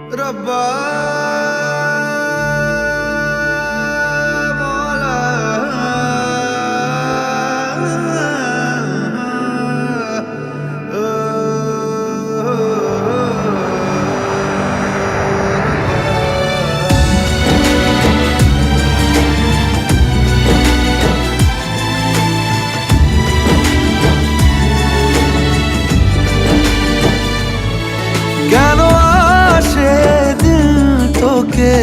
रब्बा मौला কেন আসে দিল তোকে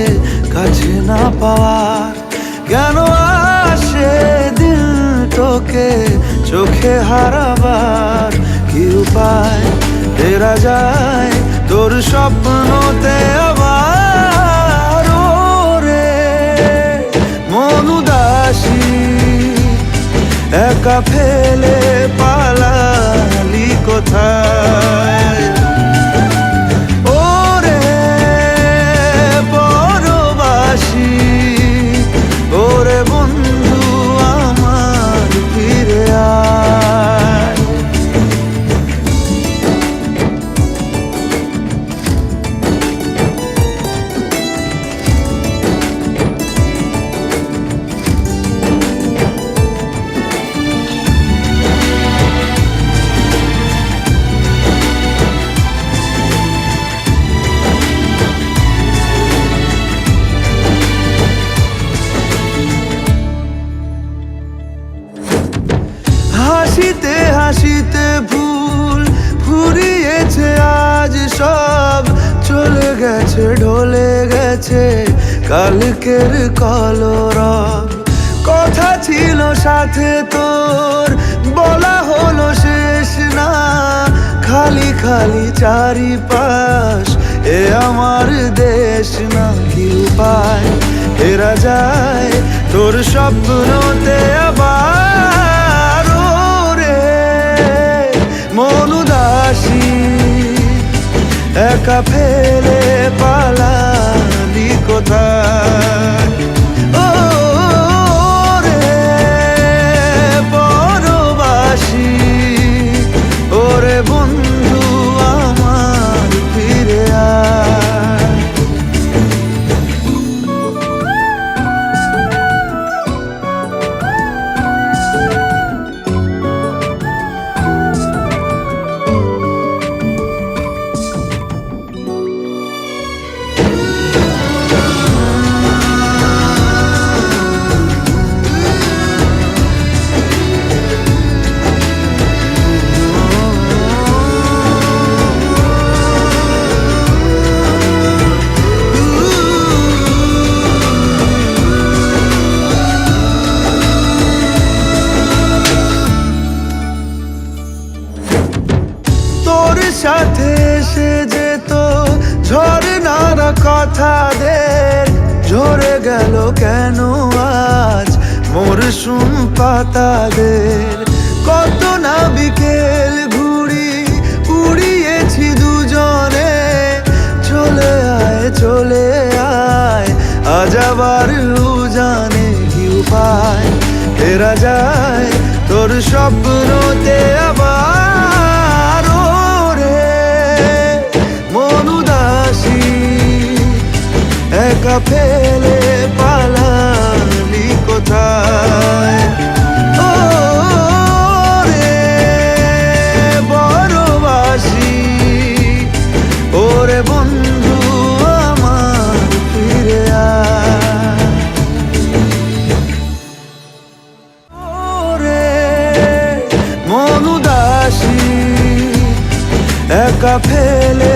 কাছে না পাওয়ার, কেন আসে দিল তোকে চোখে হারাবার, কি উপায় ফেরা যায় তোর স্বপ্নতে আবার। ওরে মন উদাসী একা ফেলে পালালি কোথায়, ওরে বন্ধু আমার ফিরে আয়। হাসিতে হাসিতে ভুল ফুরিয়েছে আজ সব, চলে গেছে ঢলে গেছে কালকের কলরব। কথা ছিল সাথে তোর বলা হলো শেষ না, খালি খালি চারিপাশ এ আমার দেশ না, কি উপায় ফেরা যায় তোর স্বপ্নতে আবার। মন উদাসী একা ফেলে পালালি কোথায়, ও রে পরবাসী ওরে বন্ধু আমার ফিরে আয়। সাথে এসে যেত ঝরনার কথাদের, ঝরে গেল কেন আজ মরশুম পাতাদের। কত না বিকেল ঘুড়ি উড়িয়েছি দুজনে, চলে আয় আজ আবার উজানে, কি উপায় ফেরা যায় তোর স্বপ্নতে আবার। একা ফেলে পালালি কোথায়, ও রে বড়বাসী ওরে বন্ধু আমার ফিরে আয়। ওরে মন উদাসী একা ফেলে